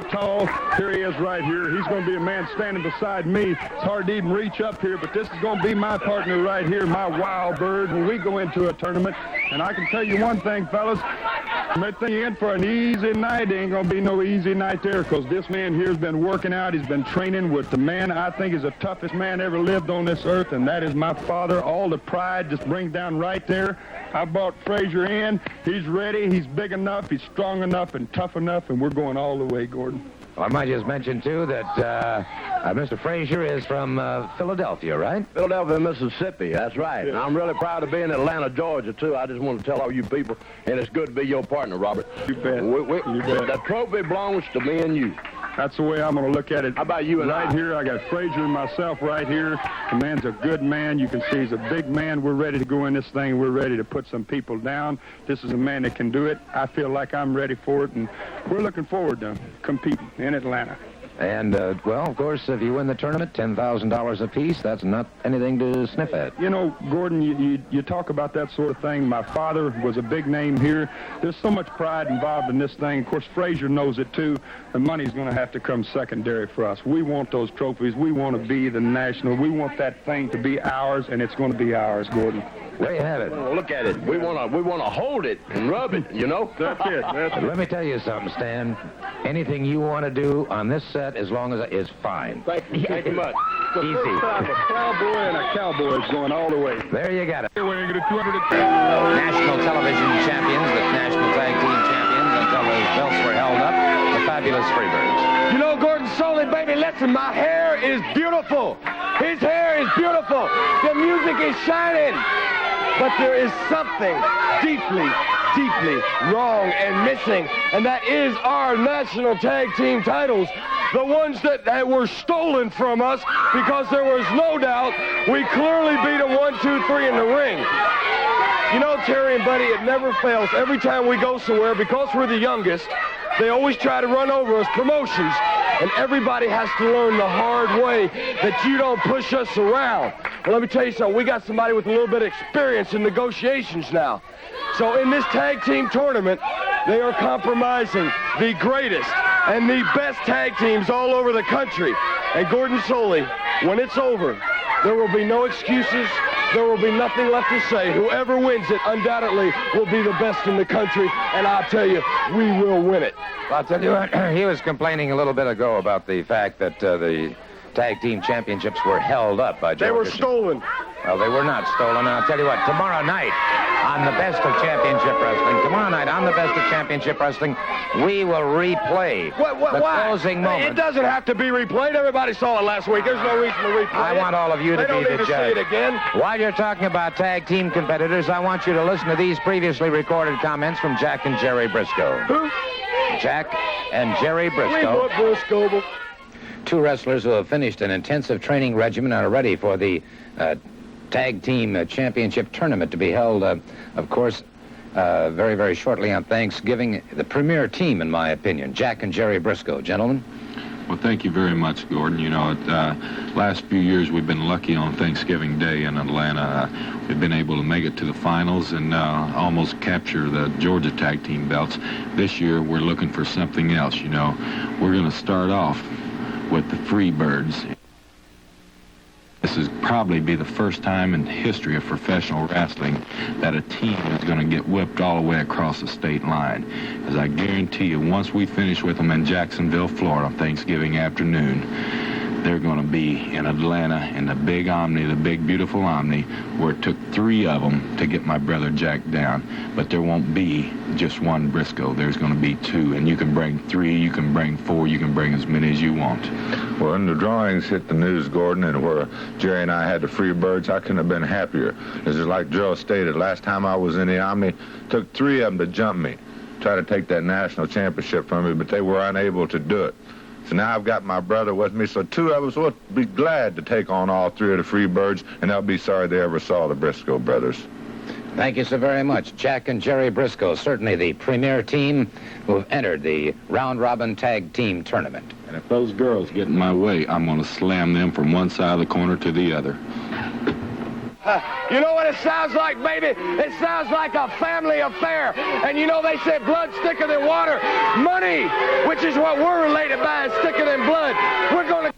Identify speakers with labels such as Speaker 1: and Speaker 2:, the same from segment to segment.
Speaker 1: tall. Here he is right here. He's going to be a man standing beside me. It's hard to even reach up here, but this is going to be my partner right here, my wild bird, when we go into a tournament. And I can tell you one thing, fellas. I'm think you're in for an easy night. There ain't going to be no easy night there, because this man here has been working out. He's been training with the man I think is the toughest man ever lived on this earth, and that is my father. All the pride just brings down right there. I brought Frazier in. He's ready. He's big enough. He's strong enough and tough enough, and we're going all the way, Gordon.
Speaker 2: Well, I might just mention, too, that Mr. Frazier is from Philadelphia, right?
Speaker 3: Philadelphia, Mississippi. That's right. Yeah. And I'm really proud to be in Atlanta, Georgia, too. I just want to tell all you people, and it's good to be your partner, Robert.
Speaker 1: You bet.
Speaker 3: You bet. The trophy belongs to me and you.
Speaker 1: That's the way I'm going to look at it.
Speaker 3: How about you and
Speaker 1: right here? I got Frazier and myself right here. The man's a good man. You can see he's a big man. We're ready to go in this thing. We're ready to put some people down. This is a man that can do it. I feel like I'm ready for it, and we're looking forward to competing in Atlanta.
Speaker 2: And, well, of course, if you win the tournament, $10,000 apiece, that's not anything to sniff at.
Speaker 1: You know, Gordon, you talk about that sort of thing. My father was a big name here. There's so much pride involved in this thing. Of course, Frazier knows it, too. The money's going to have to come secondary for us. We want those trophies. We want to be the national. We want that thing to be ours, and it's going to be ours, Gordon.
Speaker 2: There you have it.
Speaker 3: Look at it. We want to hold it and rub it, you know?
Speaker 1: That's it.
Speaker 2: Let me tell you something, Stan. Anything you want to do on this set, as long as is fine.
Speaker 3: Thank you much.
Speaker 1: It's the first time a cowboy and a cowboy is going all the way.
Speaker 2: There you got it.
Speaker 1: Weighing at 210.
Speaker 2: National television champions, the national tag team champions, until the belts were held up, the fabulous Freebirds.
Speaker 4: You know, Gordon Sullivan, baby, listen, my hair is beautiful. His hair is beautiful. The music is shining. But there is something deeply, deeply wrong and missing, and that is our national tag team titles, the ones that were stolen from us, because there was no doubt we clearly beat them 1, 2, 3 in the ring. You know, Terry and Buddy, it never fails. Every time we go somewhere, because we're the youngest, they always try to run over us promotions, and everybody has to learn the hard way that you don't push us around. Well, let me tell you something. We got somebody with a little bit of experience in negotiations now. So in this tag team tournament, they are compromising the greatest and the best tag teams all over the country. And Gordon Sully, when it's over, there will be no excuses. There will be nothing left to say. Whoever wins it undoubtedly will be the best in the country, and I'll tell you, we will win it.
Speaker 2: I'll tell you what, he was complaining a little bit ago about the fact that the tag team championships were held up by Joe.
Speaker 4: They were stolen.
Speaker 2: Well, they were not stolen. And I'll tell you what, tomorrow night on the Best of Championship Wrestling, we will replay the closing moment.
Speaker 4: It doesn't have to be replayed. Everybody saw it last week. There's no reason to replay it.
Speaker 2: I want all of you to be the judge.
Speaker 4: See it again.
Speaker 2: While you're talking about tag team competitors, I want you to listen to these previously recorded comments from Jack and Jerry Briscoe.
Speaker 4: Who?
Speaker 2: Jack and Jerry Briscoe.
Speaker 4: Briscoe.
Speaker 2: Two wrestlers who have finished an intensive training regimen and are ready for the tag team championship tournament to be held, of course, very, very shortly on Thanksgiving. The premier team, in my opinion, Jack and Jerry Briscoe. Gentlemen?
Speaker 5: Well, thank you very much, Gordon. You know, last few years we've been lucky on Thanksgiving Day in Atlanta. We've been able to make it to the finals and almost capture the Georgia tag team belts. This year we're looking for something else, you know. We're going to start off with the Freebirds. This is probably be the first time in the history of professional wrestling that a team is going to get whipped all the way across the state line. As I guarantee you, once we finish with them in Jacksonville, Florida on Thanksgiving afternoon, they're going to be in Atlanta in the big Omni, the big beautiful Omni, where it took 3 of them to get my brother Jack down. But there won't be just one Briscoe. There's going to be 2, and you can bring 3, you can bring 4, you can bring as many as you want.
Speaker 6: Well, when the drawings hit the news, Gordon, and where Jerry and I had the Freebirds, I couldn't have been happier. This is like Joe stated, last time I was in the Omni, took 3 of them to jump me, try to take that national championship from me, but they were unable to do it. So now I've got my brother with me, so 2 of us will be glad to take on all 3 of the Freebirds, and they'll be sorry they ever saw the Briscoe brothers.
Speaker 2: Thank you so very much. Jack and Jerry Briscoe, certainly the premier team who have entered the round-robin tag team tournament.
Speaker 5: And if those girls get in my way, I'm going to slam them from one side of the corner to the other.
Speaker 4: You know what it sounds like, baby? It sounds like a family affair. And you know they said blood's thicker than water. Money, which is what we're related by, is thicker than blood. We're going to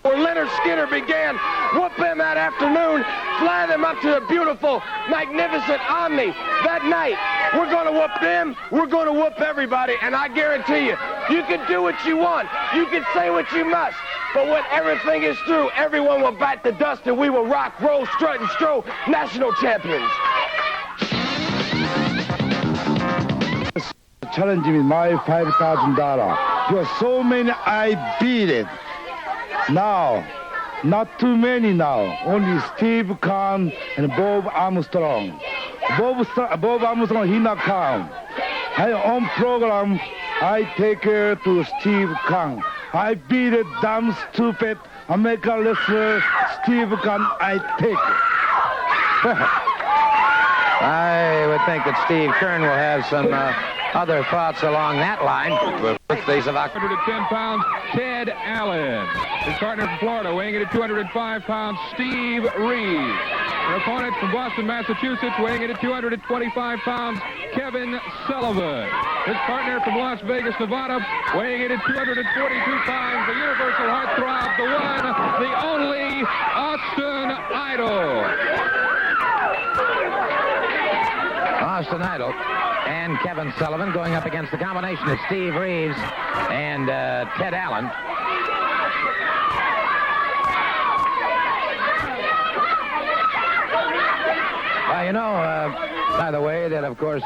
Speaker 4: where Leonard Skinner began, whoop them that afternoon, fly them up to the beautiful, magnificent Omni that night. We're going to whoop them. We're going to whoop everybody. And I guarantee you, you can do what you want. You can say what you must. But when everything is through, everyone will bite the dust and we will rock, roll, strut, and stroll national champions.
Speaker 7: Challenge me my $5,000. Because so many I beat it. Now, not too many now. Only Steve Kahn and Bob Armstrong. Bob Armstrong, he not come. I own program, I take care to Steve Kahn. I beat it damn stupid American wrestler Steve Kahn, I take it.
Speaker 2: I would think that Steve Kern will have some other thoughts along that line.
Speaker 8: 110 pounds, Ted Allen. His partner from Florida, weighing in at 205 pounds, Steve Reaves. Their opponent from Boston, Massachusetts, weighing in at 225 pounds, Kevin Sullivan. His partner from Las Vegas, Nevada, weighing in at 242 pounds, the universal heartthrob, the one, the only, Austin Idol.
Speaker 2: Austin Idol and Kevin Sullivan going up against the combination of Steve Reaves and Ted Allen. Well, you know, by the way, that of course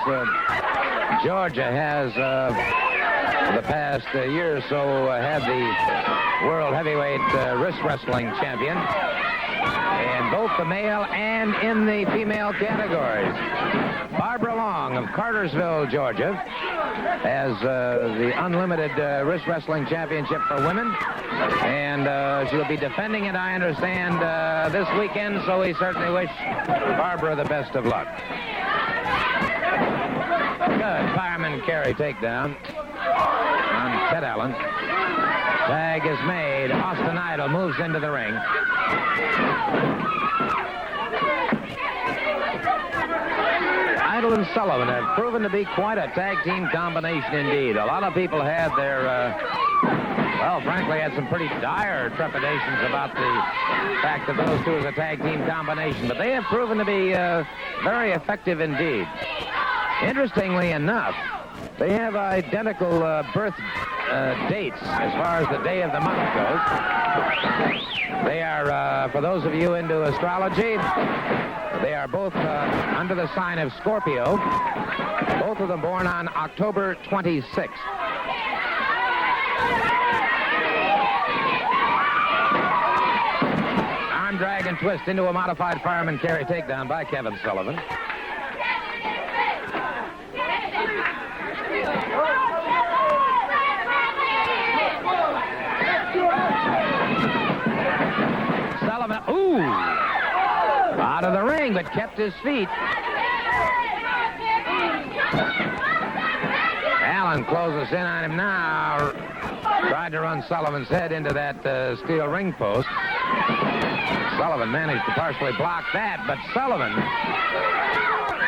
Speaker 2: Georgia has, for the past year or so, had the World Heavyweight Wrist Wrestling Champion in both the male and in the female categories. Barbara Long of Cartersville, Georgia, has the Unlimited Wrist Wrestling Championship for women. And she'll be defending it, I understand, this weekend, so we certainly wish Barbara the best of luck. Good fireman carry takedown on Ted Allen. Tag is made. Austin Idol moves into the ring. Idol and Sullivan have proven to be quite a tag team combination indeed. A lot of people had their, well, frankly, had some pretty dire trepidations about the fact that those two as a tag team combination. But they have proven to be very effective indeed. Interestingly enough, they have identical birth dates as far as the day of the month goes. They are, for those of you into astrology, they are both under the sign of Scorpio. Both of them born on October 26th. Arm drag and twist into a modified fireman carry takedown by Kevin Sullivan. Sullivan, ooh! Out of the ring, but kept his feet. Allen closes in on him now. Tried to run Sullivan's head into that steel ring post. Sullivan managed to partially block that, but Sullivan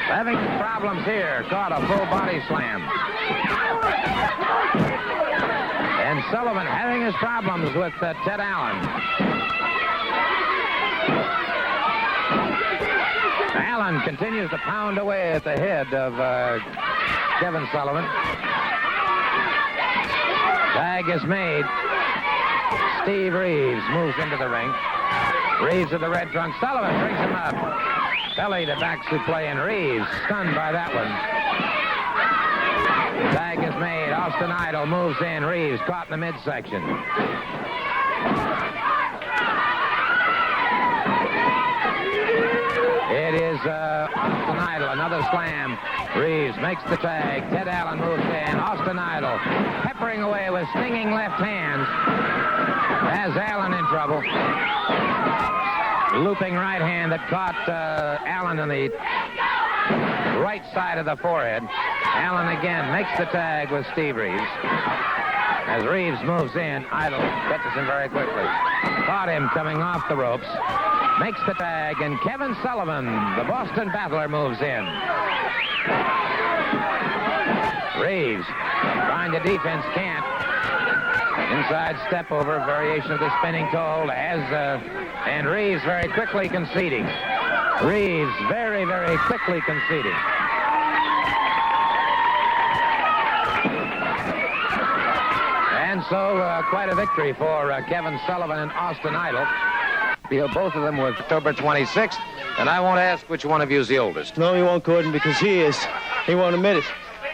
Speaker 2: having problems here. Caught a full body slam. And Sullivan having his problems with Ted Allen. Allen continues to pound away at the head of Kevin Sullivan. Tag is made. Steve Reaves moves into the ring. Reaves of the red trunk. Sullivan brings him up. Belly to back suplex, and Reaves stunned by that one. Tag is made. Austin Idol moves in. Reaves caught in the midsection. It is Austin Idol, another slam. Reaves makes the tag. Ted Allen moves in. Austin Idol peppering away with stinging left hands. Has Allen in trouble. Looping right hand that caught Allen on the right side of the forehead. Allen again makes the tag with Steve Reaves. As Reaves moves in, Idol catches him very quickly. Caught him coming off the ropes. makes the tag, and Kevin Sullivan, the Boston Battler, moves in. Reaves trying to defense, can't. Inside step over, variation of the spinning toe, and Reaves very quickly conceding. Reaves very, very quickly conceding. And so quite a victory for Kevin Sullivan and Austin Idol. Both of them were October 26th, and I won't ask which one of you is the oldest.
Speaker 9: No, he won't, Gordon, because he is. He won't admit it.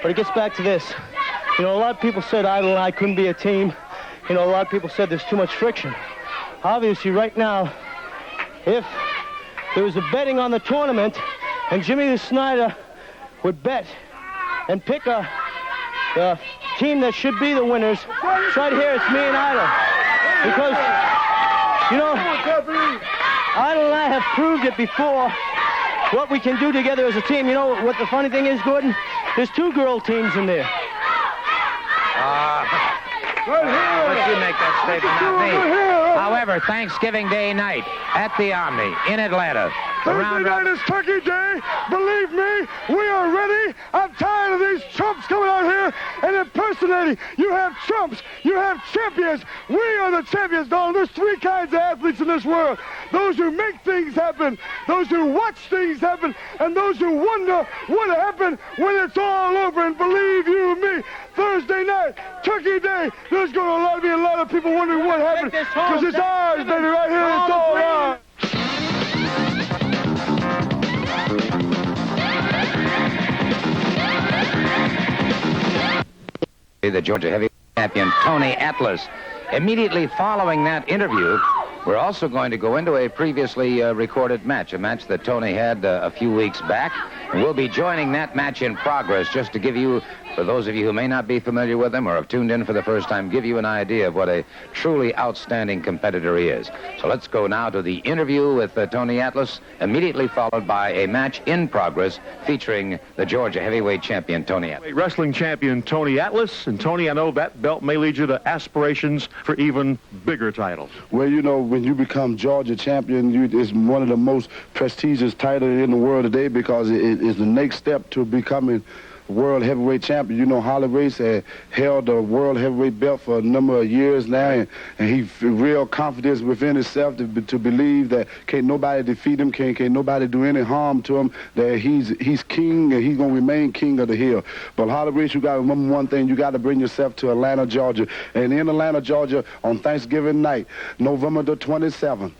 Speaker 9: But it gets back to this. You know, a lot of people said Idol and I couldn't be a team. You know, a lot of people said there's too much friction. Obviously, right now, if there was a betting on the tournament and Jimmy the Snyder would bet and pick a team that should be the winners, right here, it's me and Idol. Because, you know, Idol and I have proved it before what we can do together as a team. You know what the funny thing is, Gordon? There's 2 girl teams in there.
Speaker 2: But you make that statement, not me. However, Thanksgiving Day night at the Omni in Atlanta.
Speaker 1: Thursday night is Turkey Day. Believe me, we are ready. I'm tired of these chumps coming out here and impersonating. You have chumps. You have champions. We are the champions, Donald. There's 3 kinds of athletes in this world. Those who make things happen, those who watch things happen, and those who wonder what happened when it's all over. And believe you me, Thursday night, Turkey Day, there's going to be a lot of people wondering what happened. Because it's ours, baby, right here. It's all ours.
Speaker 2: The Georgia heavyweight champion, Tony Atlas. Immediately following that interview, we're also going to go into a previously recorded match, a match that Tony had a few weeks back. And we'll be joining that match in progress just to give you, for those of you who may not be familiar with him or have tuned in for the first time, give you an idea of what a truly outstanding competitor he is. So let's go now to the interview with Tony Atlas, immediately followed by a match in progress featuring the Georgia heavyweight champion, Tony Atlas.
Speaker 10: Wrestling champion Tony Atlas. And Tony, I know that belt may lead you to aspirations for even bigger titles.
Speaker 7: Well, you know, when you become Georgia champion, it's one of the most prestigious titles in the world today because it is the next step to becoming world heavyweight champion. You know, Holly Race had held the world heavyweight belt for a number of years now, and he real confidence within himself to believe that can't nobody defeat him, can't nobody do any harm to him, that he's king and he's going to remain king of the hill. But Holly Race, you got to remember one thing, you got to bring yourself to Atlanta, Georgia. And in Atlanta, Georgia, on Thanksgiving night, November the 27th,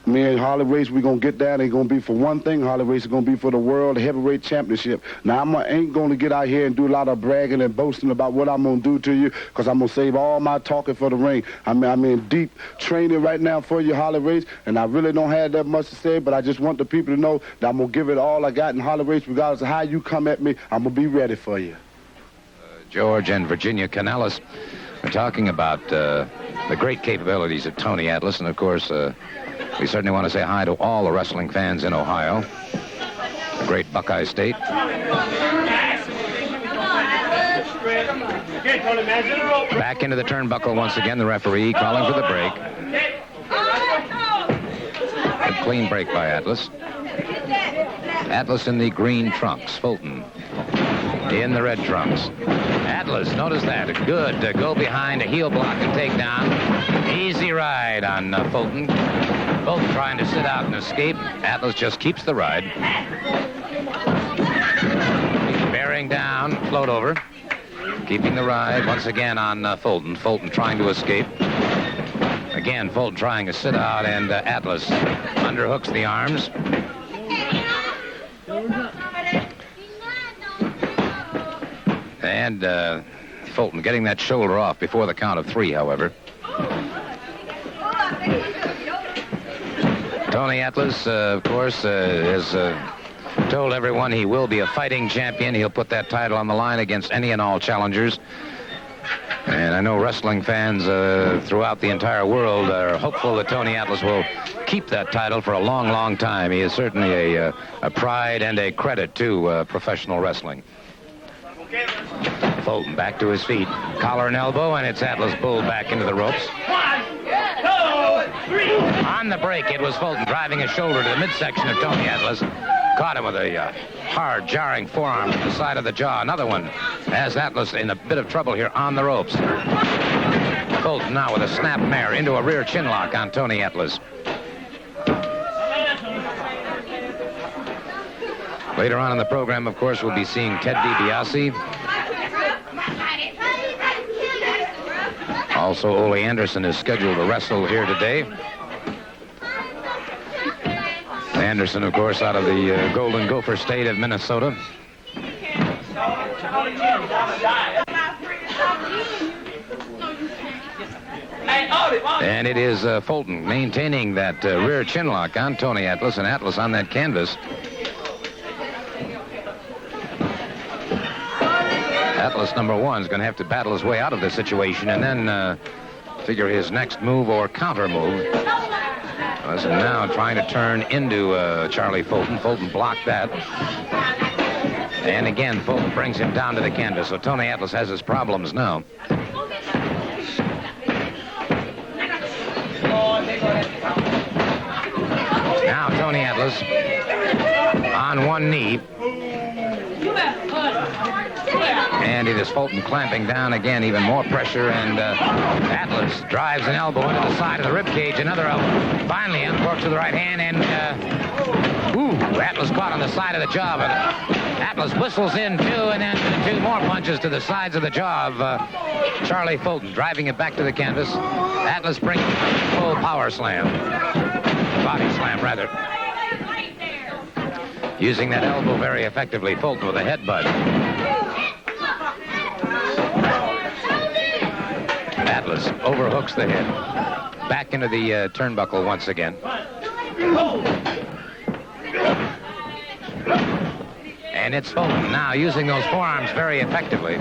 Speaker 7: me and Harley Race, we're going to get down. It's going to be for one thing. Harley Race is going to be for the World Heavyweight Championship. Now, I ain't going to get out here and do a lot of bragging and boasting about what I'm going to do to you because I'm going to save all my talking for the ring. I'm in deep training right now for you, Harley Race, and I really don't have that much to say, but I just want the people to know that I'm going to give it all I got in Harley Race regardless of how you come at me. I'm going to be ready for you.
Speaker 2: George and Virginia Canellis are talking about the great capabilities of Tony Atlas, and of course, we certainly want to say hi to all the wrestling fans in Ohio, the great Buckeye State. Back into the turnbuckle once again, the referee calling for the break. A clean break by Atlas. Atlas in the green trunks, Fulton in the red trunks. Atlas, notice that. Good to go behind a heel block and take down. Easy ride on Fulton. Both trying to sit out and escape. Atlas just keeps the ride. Bearing down, float over. Keeping the ride once again on Fulton. Fulton trying to escape. Again, Fulton trying to sit out, and Atlas underhooks the arms. And Fulton getting that shoulder off before the count of 3, however. Tony Atlas, of course, has told everyone he will be a fighting champion. He'll put that title on the line against any and all challengers. And I know wrestling fans throughout the entire world are hopeful that Tony Atlas will keep that title for a long, long time. He is certainly a pride and a credit to professional wrestling. Fulton back to his feet. Collar and elbow, and it's Atlas pulled back into the ropes.
Speaker 11: 1, 2,
Speaker 2: On the break, it was Fulton driving his shoulder to the midsection of Tony Atlas. Caught him with a hard, jarring forearm to the side of the jaw. Another one has Atlas in a bit of trouble here on the ropes. Fulton now with a snap mare into a rear chin lock on Tony Atlas. Later on in the program, of course, we'll be seeing Ted DiBiase. Also, Ole Anderson is scheduled to wrestle here today. Anderson, of course, out of the Golden Gopher State of Minnesota. And it is Fulton maintaining that rear chin lock on Tony Atlas, and Atlas on that canvas. Atlas number one is going to have to battle his way out of this situation and then figure his next move or counter move. Atlas now trying to turn into Charlie Fulton. Fulton blocked that. And again, Fulton brings him down to the canvas. So Tony Atlas has his problems now. Now Tony Atlas on one knee. And it is Fulton clamping down again, even more pressure, and Atlas drives an elbow into the side of the ribcage, another elbow. Finally, uncorks with the right hand, and Atlas caught on the side of the jaw, but Atlas whistles in two, and then two more punches to the sides of the jaw of Charlie Fulton, driving it back to the canvas. Atlas brings a full power slam, body slam rather. Using that elbow very effectively, Fulton with a headbutt. Atlas overhooks the head. Back into the turnbuckle once again. And it's Fulton now using those forearms very effectively.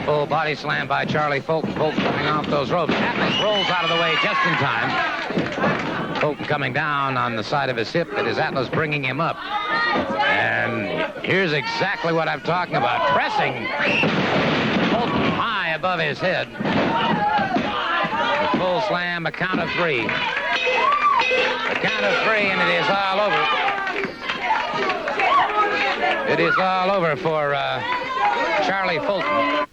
Speaker 2: Full body slam by Charlie Fulton. Fulton coming off those ropes. Atlas rolls out of the way just in time. Fulton coming down on the side of his hip. It is Atlas bringing him up. And here's exactly what I'm talking about. Pressing Fulton high above his head. A full slam, a count of three. A count of three, and it is all over. It is all over for Charlie Fulton.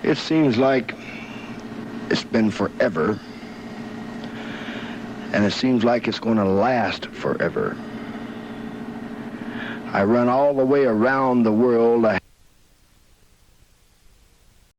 Speaker 11: It seems like it's been forever, and it seems like it's going to last forever. I run all the way around the world. I